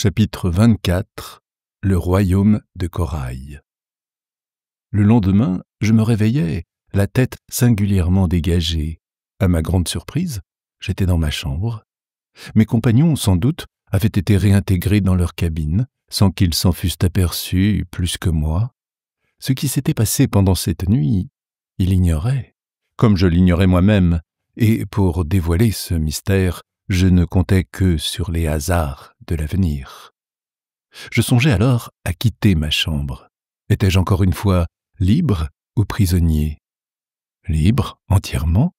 Chapitre 24. Le royaume de corail. Le lendemain, je me réveillais, la tête singulièrement dégagée. À ma grande surprise, j'étais dans ma chambre. Mes compagnons, sans doute, avaient été réintégrés dans leur cabine, sans qu'ils s'en fussent aperçus plus que moi. Ce qui s'était passé pendant cette nuit, il ignorait, comme je l'ignorais moi-même, et pour dévoiler ce mystère, je ne comptais que sur les hasards de l'avenir. Je songeais alors à quitter ma chambre. Étais-je encore une fois libre ou prisonnier? Libre, entièrement.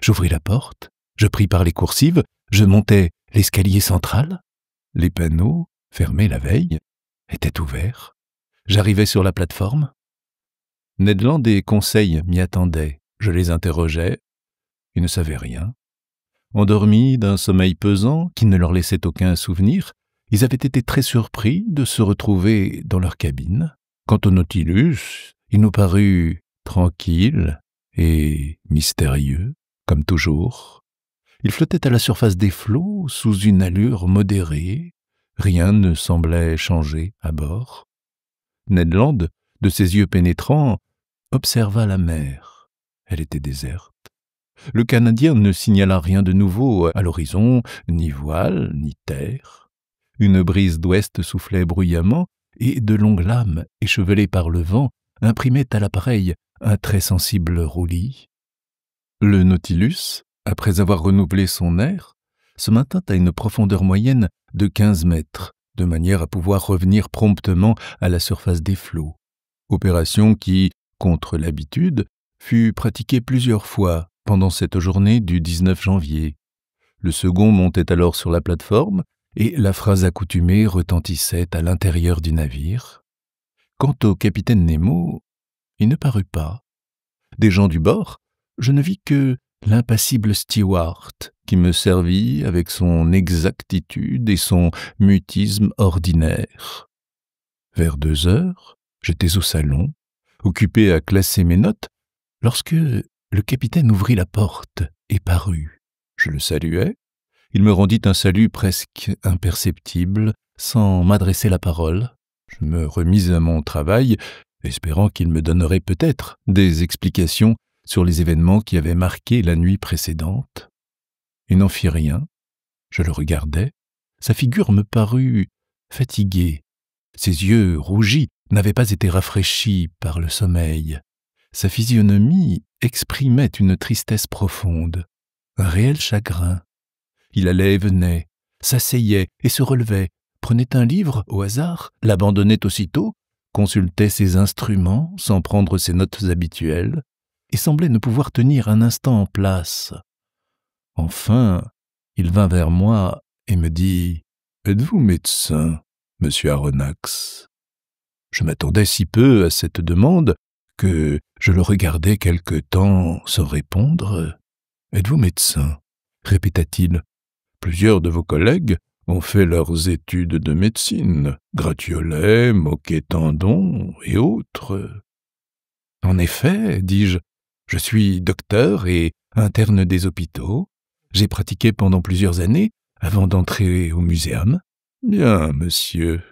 J'ouvris la porte, je pris par les coursives, je montai l'escalier central. Les panneaux, fermés la veille, étaient ouverts. J'arrivai sur la plateforme. Ned Land et Conseil m'y attendaient. Je les interrogeais. Ils ne savaient rien. Endormis d'un sommeil pesant qui ne leur laissait aucun souvenir, ils avaient été très surpris de se retrouver dans leur cabine. Quant au Nautilus, il nous parut tranquille et mystérieux, comme toujours. Il flottait à la surface des flots sous une allure modérée. Rien ne semblait changer à bord. Ned Land, de ses yeux pénétrants, observa la mer. Elle était déserte. Le Canadien ne signala rien de nouveau à l'horizon, ni voile, ni terre. Une brise d'ouest soufflait bruyamment, et de longues lames, échevelées par le vent, imprimaient à l'appareil un très sensible roulis. Le Nautilus, après avoir renouvelé son air, se maintint à une profondeur moyenne de 15 mètres, de manière à pouvoir revenir promptement à la surface des flots. Opération qui, contre l'habitude, fut pratiquée plusieurs fois pendant cette journée du 19 janvier. Le second montait alors sur la plateforme et la phrase accoutumée retentissait à l'intérieur du navire. Quant au capitaine Nemo, il ne parut pas. Des gens du bord, je ne vis que l'impassible steward qui me servit avec son exactitude et son mutisme ordinaire. Vers 2 heures, j'étais au salon, occupé à classer mes notes, lorsque le capitaine ouvrit la porte et parut. Je le saluai. Il me rendit un salut presque imperceptible, sans m'adresser la parole. Je me remis à mon travail, espérant qu'il me donnerait peut-être des explications sur les événements qui avaient marqué la nuit précédente. Il n'en fit rien. Je le regardais. Sa figure me parut fatiguée. Ses yeux rougis n'avaient pas été rafraîchis par le sommeil. Sa physionomie exprimait une tristesse profonde, un réel chagrin. Il allait et venait, s'asseyait et se relevait, prenait un livre au hasard, l'abandonnait aussitôt, consultait ses instruments sans prendre ses notes habituelles, et semblait ne pouvoir tenir un instant en place. Enfin, il vint vers moi et me dit « Êtes-vous médecin, monsieur Aronnax ?» Je m'attendais si peu à cette demande que je le regardai quelque temps sans répondre. « Êtes-vous médecin ?» répéta-t-il. « Plusieurs de vos collègues ont fait leurs études de médecine, Gratiolet, Moquet-Tandon et autres. »« En effet, dis-je, je suis docteur et interne des hôpitaux. J'ai pratiqué pendant plusieurs années avant d'entrer au muséum. »« Bien, monsieur. »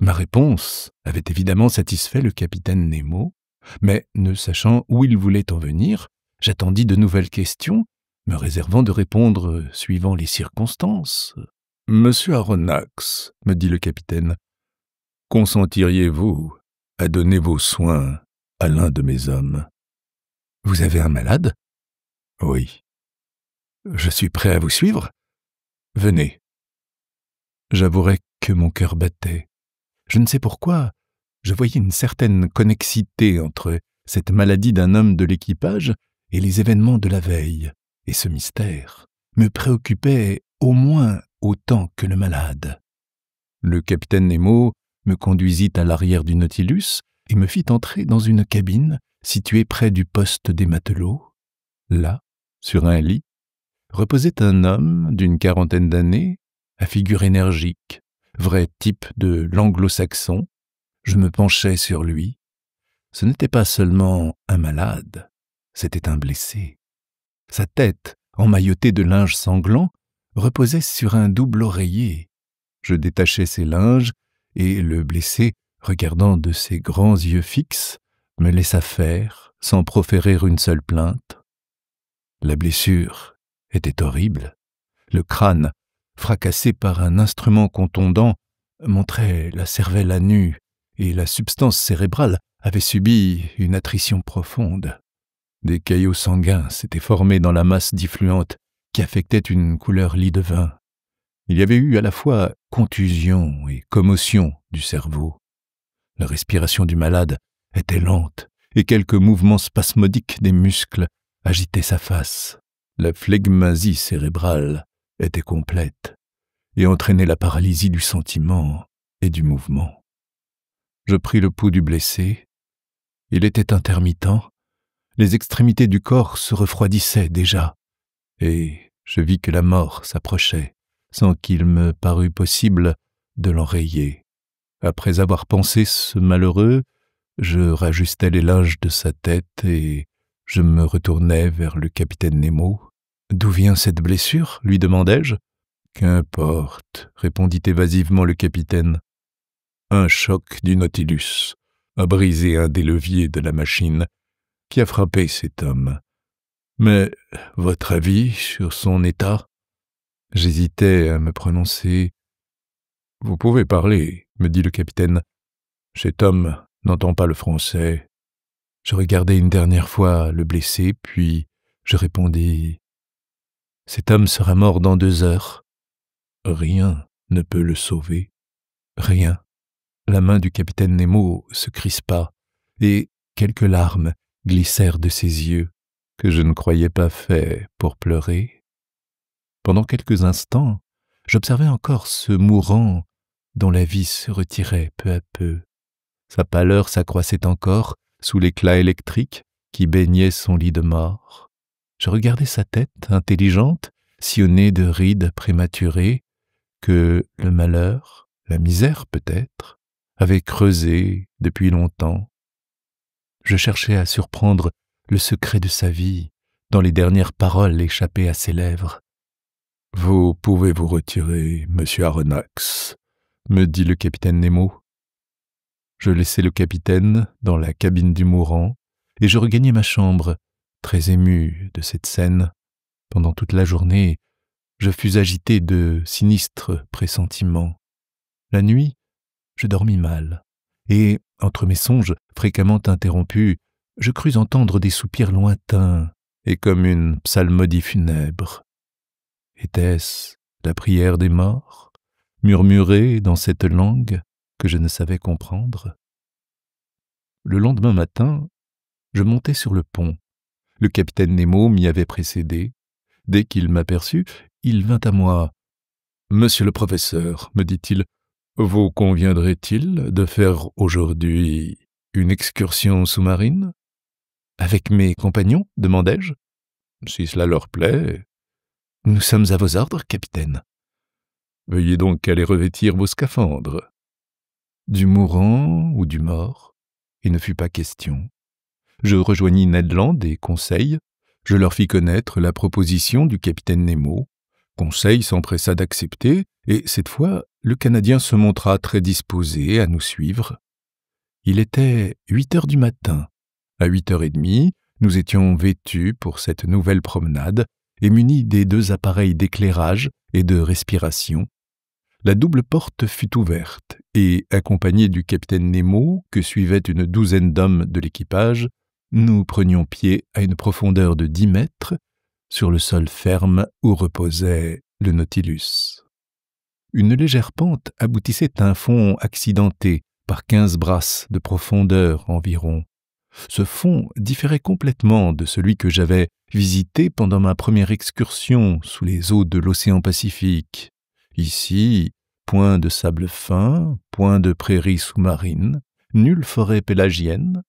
Ma réponse avait évidemment satisfait le capitaine Nemo, mais ne sachant où il voulait en venir, j'attendis de nouvelles questions, me réservant de répondre suivant les circonstances. « Monsieur Aronnax, » me dit le capitaine, « consentiriez-vous à donner vos soins à l'un de mes hommes? »« Vous avez un malade ? » ?»« Oui. »« Je suis prêt à vous suivre. Venez. » J'avouerai que mon cœur battait. Je ne sais pourquoi, je voyais une certaine connexité entre cette maladie d'un homme de l'équipage et les événements de la veille, et ce mystère me préoccupait au moins autant que le malade. Le capitaine Nemo me conduisit à l'arrière du Nautilus et me fit entrer dans une cabine située près du poste des matelots. Là, sur un lit, reposait un homme d'une quarantaine d'années, à figure énergique, vrai type de l'anglo-saxon. Je me penchai sur lui. Ce n'était pas seulement un malade, c'était un blessé. Sa tête, emmaillotée de linge sanglant, reposait sur un double oreiller. Je détachai ses linges, et le blessé, regardant de ses grands yeux fixes, me laissa faire, sans proférer une seule plainte. La blessure était horrible. Le crâne, fracassé par un instrument contondant, montrait la cervelle à nu, et la substance cérébrale avait subi une attrition profonde. Des caillots sanguins s'étaient formés dans la masse diffluente qui affectait une couleur lit de vin. Il y avait eu à la fois contusion et commotion du cerveau. La respiration du malade était lente et quelques mouvements spasmodiques des muscles agitaient sa face. La flegmasie cérébrale était complète et entraînait la paralysie du sentiment et du mouvement. Je pris le pouls du blessé. Il était intermittent. Les extrémités du corps se refroidissaient déjà, et je vis que la mort s'approchait, sans qu'il me parût possible de l'enrayer. Après avoir pansé ce malheureux, je rajustai les linges de sa tête et je me retournai vers le capitaine Nemo. « D'où vient cette blessure ?» lui demandai-je. « Qu'importe, » répondit évasivement le capitaine. « Un choc du Nautilus a brisé un des leviers de la machine qui a frappé cet homme. Mais votre avis sur son état ?» J'hésitais à me prononcer. « Vous pouvez parler, » me dit le capitaine. « Cet homme n'entend pas le français. » Je regardai une dernière fois le blessé, puis je répondis « Cet homme sera mort dans 2 heures. » Rien ne peut le sauver. Rien. La main du capitaine Nemo se crispa, et quelques larmes glissèrent de ses yeux, que je ne croyais pas faits pour pleurer. Pendant quelques instants, j'observais encore ce mourant dont la vie se retirait peu à peu. Sa pâleur s'accroissait encore sous l'éclat électrique qui baignait son lit de mort. Je regardais sa tête intelligente, sillonnée de rides prématurées, que le malheur, la misère peut-être, avait creusées depuis longtemps. Je cherchais à surprendre le secret de sa vie dans les dernières paroles échappées à ses lèvres. « Vous pouvez vous retirer, monsieur Aronnax, » me dit le capitaine Nemo. Je laissai le capitaine dans la cabine du mourant et je regagnai ma chambre, très ému de cette scène. Pendant toute la journée, je fus agité de sinistres pressentiments. La nuit, je dormis mal, et, entre mes songes fréquemment interrompus, je crus entendre des soupirs lointains et comme une psalmodie funèbre. Était-ce la prière des morts, murmurée dans cette langue que je ne savais comprendre? Le lendemain matin, je montai sur le pont. Le capitaine Nemo m'y avait précédé. Dès qu'il m'aperçut, il vint à moi. « Monsieur le professeur, me dit-il, vous conviendrait-il de faire aujourd'hui une excursion sous-marine ?»« Avec mes compagnons ?» demandai-je. « Si cela leur plaît. »« Nous sommes à vos ordres, capitaine. »« Veuillez donc aller revêtir vos scaphandres. » Du mourant ou du mort, il ne fut pas question. Je rejoignis Ned Land et Conseil. Je leur fis connaître la proposition du capitaine Nemo. Conseil s'empressa d'accepter, et cette fois, le Canadien se montra très disposé à nous suivre. Il était 8 heures du matin. À 8h30, nous étions vêtus pour cette nouvelle promenade et munis des 2 appareils d'éclairage et de respiration. La double porte fut ouverte, et, accompagnés du capitaine Nemo, que suivait une douzaine d'hommes de l'équipage, nous prenions pied à une profondeur de 10 mètres, sur le sol ferme où reposait le Nautilus. Une légère pente aboutissait à un fond accidenté par 15 brasses de profondeur environ. Ce fond différait complètement de celui que j'avais visité pendant ma première excursion sous les eaux de l'océan Pacifique. Ici, point de sable fin, point de prairies sous-marines, nulle forêt pélagienne.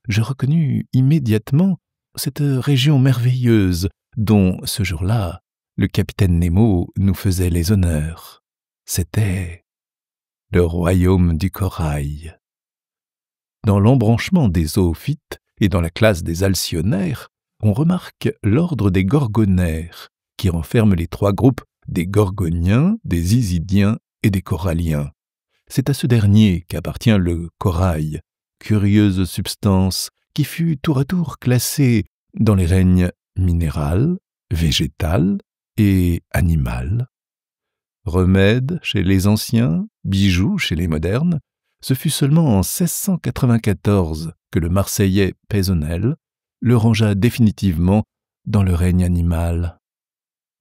Je reconnus immédiatement cette région merveilleuse dont, ce jour-là, le capitaine Nemo nous faisait les honneurs. C'était le royaume du corail. Dans l'embranchement des zoophytes et dans la classe des alcyonnaires, on remarque l'ordre des gorgonaires, qui renferme les 3 groupes des gorgoniens, des isidiens et des coralliens. C'est à ce dernier qu'appartient le corail, curieuse substance qui fut tour à tour classée dans les règnes minéral, végétal et animal. Remède chez les anciens, bijoux chez les modernes, ce fut seulement en 1694 que le Marseillais Pézonnel le rangea définitivement dans le règne animal.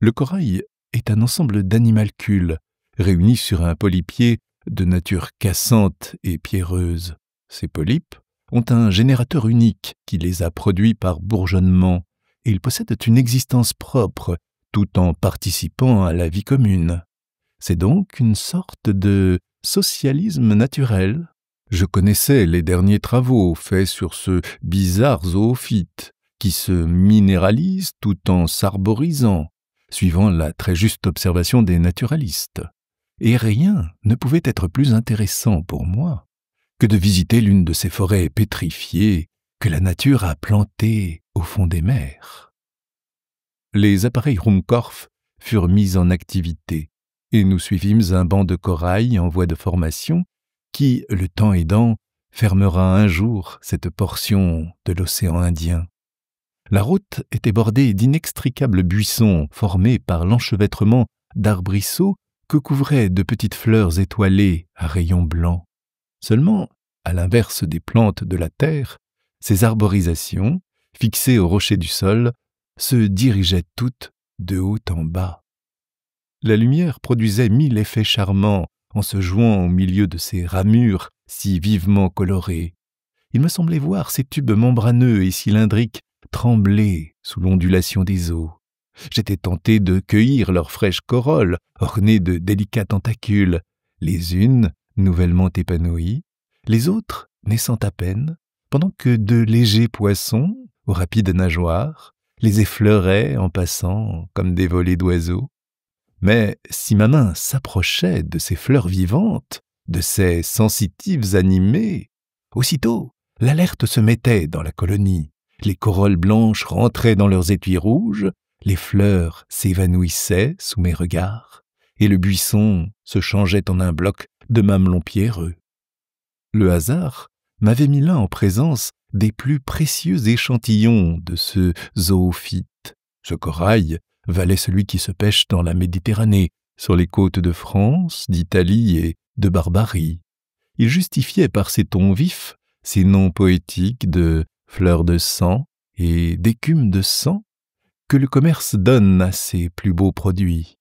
Le corail est un ensemble d'animalcules réunis sur un polypier de nature cassante et pierreuse. Ces polypes ont un générateur unique qui les a produits par bourgeonnement et ils possèdent une existence propre tout en participant à la vie commune. C'est donc une sorte de socialisme naturel. Je connaissais les derniers travaux faits sur ce bizarre zoophyte qui se minéralise tout en s'arborisant, suivant la très juste observation des naturalistes. Et rien ne pouvait être plus intéressant pour moi que de visiter l'une de ces forêts pétrifiées que la nature a plantées au fond des mers. Les appareils Ruhmkorff furent mis en activité et nous suivîmes un banc de corail en voie de formation qui, le temps aidant, fermera un jour cette portion de l'océan Indien. La route était bordée d'inextricables buissons formés par l'enchevêtrement d'arbrisseaux que couvraient de petites fleurs étoilées à rayons blancs. Seulement, à l'inverse des plantes de la terre, ces arborisations, fixées au rocher du sol, se dirigeaient toutes de haut en bas. La lumière produisait mille effets charmants en se jouant au milieu de ces ramures si vivement colorées. Il me semblait voir ces tubes membraneux et cylindriques trembler sous l'ondulation des eaux. J'étais tenté de cueillir leurs fraîches corolles ornées de délicats tentacules, les unes nouvellement épanouies, les autres naissant à peine, pendant que de légers poissons, aux rapides nageoires, les effleuraient en passant comme des volées d'oiseaux. Mais si ma main s'approchait de ces fleurs vivantes, de ces sensitives animées, aussitôt l'alerte se mettait dans la colonie. Les corolles blanches rentraient dans leurs étuis rouges, les fleurs s'évanouissaient sous mes regards, et le buisson se changeait en un bloc de mamelons pierreux. Le hasard m'avait mis là en présence des plus précieux échantillons de ce zoophyte. Ce corail valait celui qui se pêche dans la Méditerranée, sur les côtes de France, d'Italie et de Barbarie. Il justifiait par ses tons vifs, ses noms poétiques de fleurs de sang et d'écume de sang que le commerce donne à ses plus beaux produits.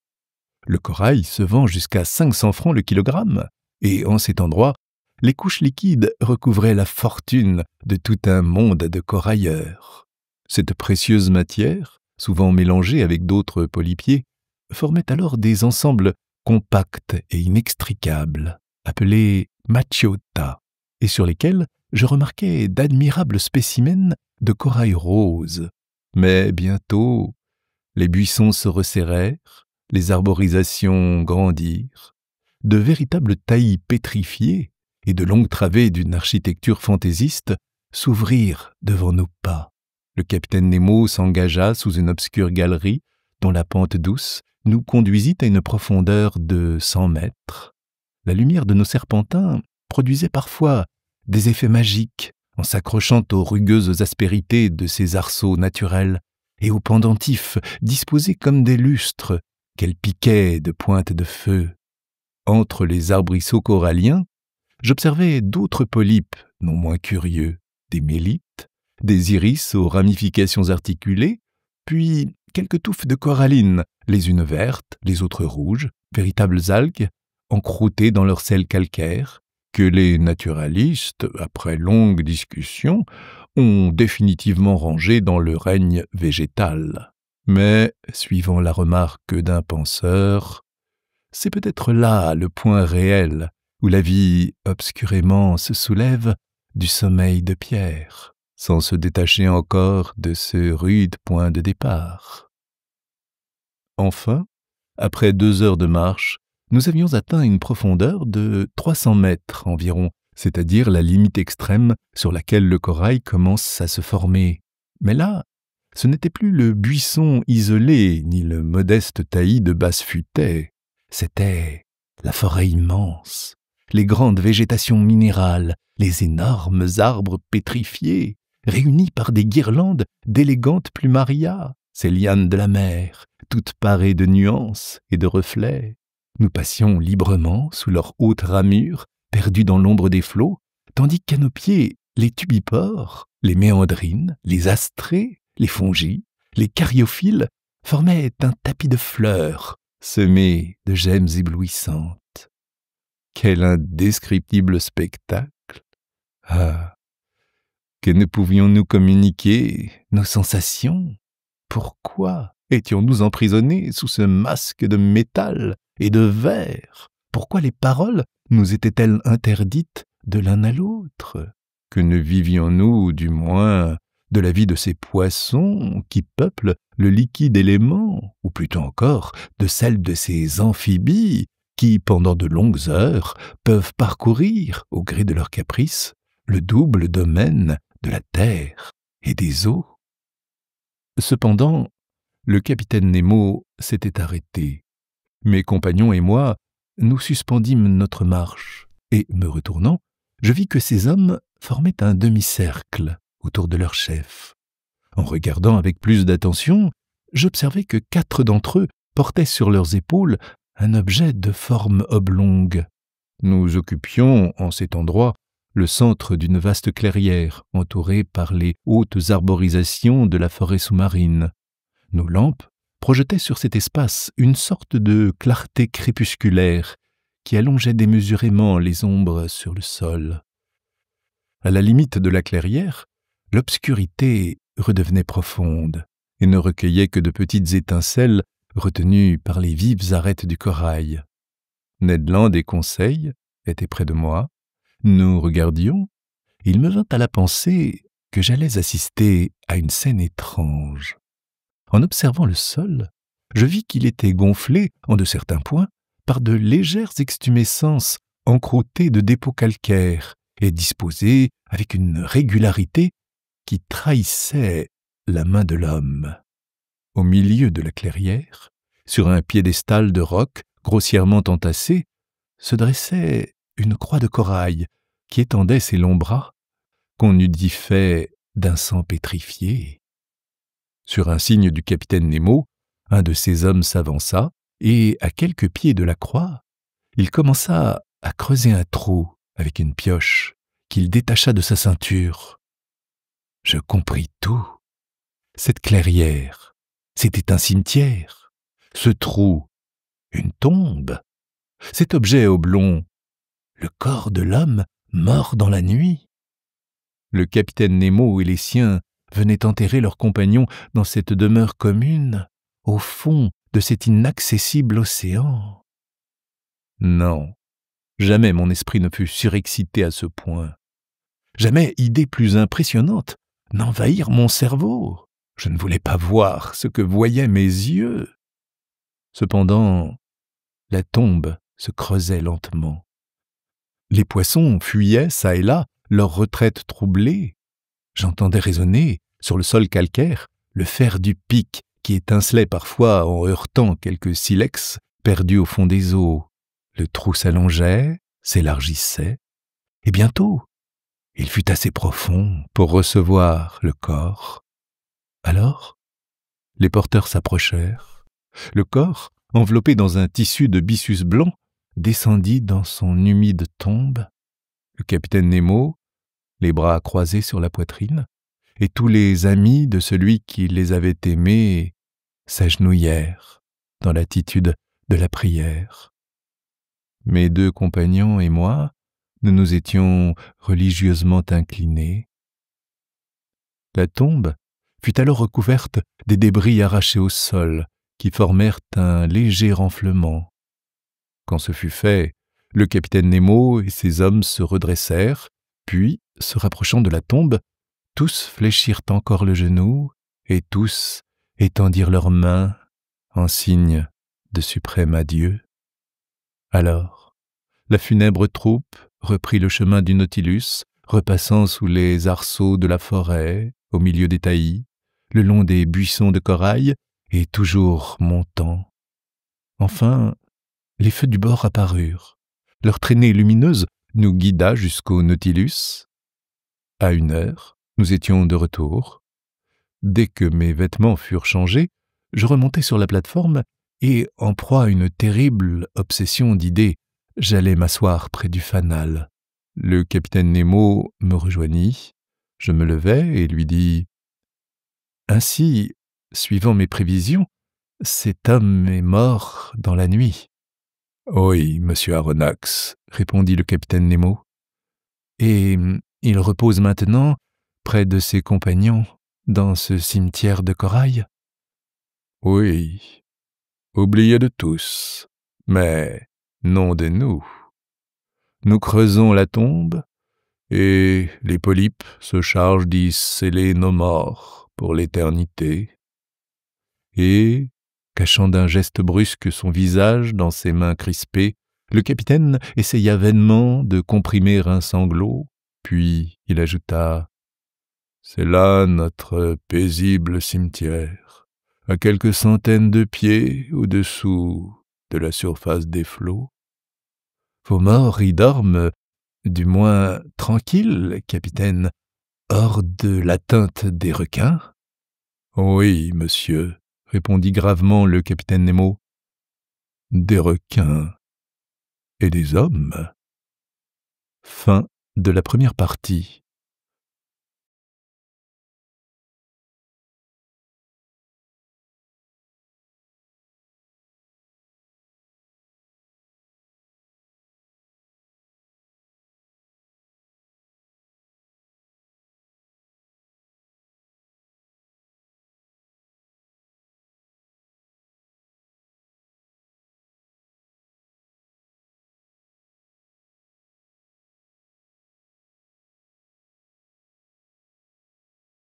Le corail se vend jusqu'à 500 francs le kilogramme, et en cet endroit, les couches liquides recouvraient la fortune de tout un monde de corailleurs. Cette précieuse matière, souvent mélangée avec d'autres polypiers, formait alors des ensembles compacts et inextricables, appelés macchiota, et sur lesquels je remarquai d'admirables spécimens de corail rose. Mais bientôt, les buissons se resserrèrent, les arborisations grandirent, de véritables taillis pétrifiés et de longues travées d'une architecture fantaisiste s'ouvrirent devant nos pas. Le capitaine Nemo s'engagea sous une obscure galerie dont la pente douce nous conduisit à une profondeur de 100 mètres. La lumière de nos serpentins produisait parfois des effets magiques en s'accrochant aux rugueuses aspérités de ces arceaux naturels et aux pendentifs disposés comme des lustres qu'elles piquaient de pointes de feu. Entre les arbrisseaux coralliens, j'observais d'autres polypes non moins curieux, des mélites, des iris aux ramifications articulées, puis quelques touffes de corallines, les unes vertes, les autres rouges, véritables algues, encroûtées dans leur sel calcaire, que les naturalistes, après longue discussion, ont définitivement rangées dans le règne végétal. Mais, suivant la remarque d'un penseur, c'est peut-être là le point réel où la vie obscurément se soulève du sommeil de pierre, sans se détacher encore de ce rude point de départ. Enfin, après 2 heures de marche, nous avions atteint une profondeur de 300 mètres environ, c'est-à-dire la limite extrême sur laquelle le corail commence à se former. Mais là, ce n'était plus le buisson isolé, ni le modeste taillis de basse futaie. C'était la forêt immense, les grandes végétations minérales, les énormes arbres pétrifiés, réunis par des guirlandes d'élégantes plumarias, ces lianes de la mer, toutes parées de nuances et de reflets. Nous passions librement sous leurs hautes ramures, perdus dans l'ombre des flots, tandis qu'à nos pieds, les tubipores, les méandrines, les astrées, les fongies, les cariophyles formaient un tapis de fleurs, semé de gemmes éblouissantes. Quel indescriptible spectacle! Ah, que ne pouvions-nous communiquer nos sensations? Pourquoi étions-nous emprisonnés sous ce masque de métal et de verre? Pourquoi les paroles nous étaient-elles interdites de l'un à l'autre? Que ne vivions-nous, du moins, de la vie de ces poissons qui peuplent le liquide élément, ou plutôt encore de celle de ces amphibies qui, pendant de longues heures, peuvent parcourir, au gré de leurs caprices, le double domaine de la terre et des eaux? Cependant, le capitaine Nemo s'était arrêté. Mes compagnons et moi, nous suspendîmes notre marche, et, me retournant, je vis que ces hommes formaient un demi-cercle autour de leur chef. En regardant avec plus d'attention, j'observai que 4 d'entre eux portaient sur leurs épaules un objet de forme oblongue. Nous occupions, en cet endroit, le centre d'une vaste clairière, entourée par les hautes arborisations de la forêt sous-marine. Nos lampes projetaient sur cet espace une sorte de clarté crépusculaire qui allongeait démesurément les ombres sur le sol. À la limite de la clairière, l'obscurité redevenait profonde et ne recueillait que de petites étincelles retenues par les vives arêtes du corail. Ned Land et Conseil étaient près de moi. Nous regardions. Il me vint à la pensée que j'allais assister à une scène étrange. En observant le sol, je vis qu'il était gonflé, en de certains points, par de légères extumescences encroûtées de dépôts calcaires et disposées avec une régularité qui trahissait la main de l'homme. Au milieu de la clairière, sur un piédestal de roc grossièrement entassé, se dressait une croix de corail qui étendait ses longs bras, qu'on eût dit fait d'un sang pétrifié. Sur un signe du capitaine Nemo, un de ces hommes s'avança, et, à quelques pieds de la croix, il commença à creuser un trou avec une pioche qu'il détacha de sa ceinture. Je compris tout. Cette clairière, c'était un cimetière. Ce trou, une tombe. Cet objet oblong, le corps de l'homme mort dans la nuit. Le capitaine Nemo et les siens venaient enterrer leurs compagnons dans cette demeure commune, au fond de cet inaccessible océan. Non, jamais mon esprit ne fut surexcité à ce point. Jamais idée plus impressionnante n'envahirent mon cerveau. Je ne voulais pas voir ce que voyaient mes yeux. Cependant, la tombe se creusait lentement. Les poissons fuyaient çà et là, leur retraite troublée. J'entendais résonner, sur le sol calcaire, le fer du pic qui étincelait parfois en heurtant quelques silex perdus au fond des eaux. Le trou s'allongeait, s'élargissait, et bientôt, il fut assez profond pour recevoir le corps. Alors, les porteurs s'approchèrent. Le corps, enveloppé dans un tissu de byssus blanc, descendit dans son humide tombe. Le capitaine Nemo, les bras croisés sur la poitrine, et tous les amis de celui qui les avait aimés s'agenouillèrent dans l'attitude de la prière. Mes 2 compagnons et moi, nous nous étions religieusement inclinés. La tombe fut alors recouverte des débris arrachés au sol qui formèrent un léger renflement. Quand ce fut fait, le capitaine Nemo et ses hommes se redressèrent, puis, se rapprochant de la tombe, tous fléchirent encore le genou et tous étendirent leurs mains en signe de suprême adieu. Alors, la funèbre troupe reprit le chemin du Nautilus, repassant sous les arceaux de la forêt, au milieu des taillis, le long des buissons de corail et toujours montant. Enfin, les feux du bord apparurent. Leur traînée lumineuse nous guida jusqu'au Nautilus. À 1 heure, nous étions de retour. Dès que mes vêtements furent changés, je remontai sur la plateforme et, en proie à une terrible obsession d'idées, j'allais m'asseoir près du fanal. Le capitaine Nemo me rejoignit. Je me levai et lui dis « Ainsi, suivant mes prévisions, cet homme est mort dans la nuit. »« Oui, monsieur Aronnax, » répondit le capitaine Nemo. « Et il repose maintenant près de ses compagnons dans ce cimetière de corail ?»« Oui, oublié de tous, mais non de nous. Nous creusons la tombe, et les polypes se chargent d'y sceller nos morts pour l'éternité. » Et, cachant d'un geste brusque son visage dans ses mains crispées, le capitaine essaya vainement de comprimer un sanglot, puis il ajouta « C'est là notre paisible cimetière, à quelques centaines de pieds au-dessous de la surface des flots. Vos morts y dorment, du moins tranquilles, capitaine, hors de l'atteinte des requins ?»« Oui, monsieur, » répondit gravement le capitaine Nemo. « Des requins et des hommes. » Fin de la première partie.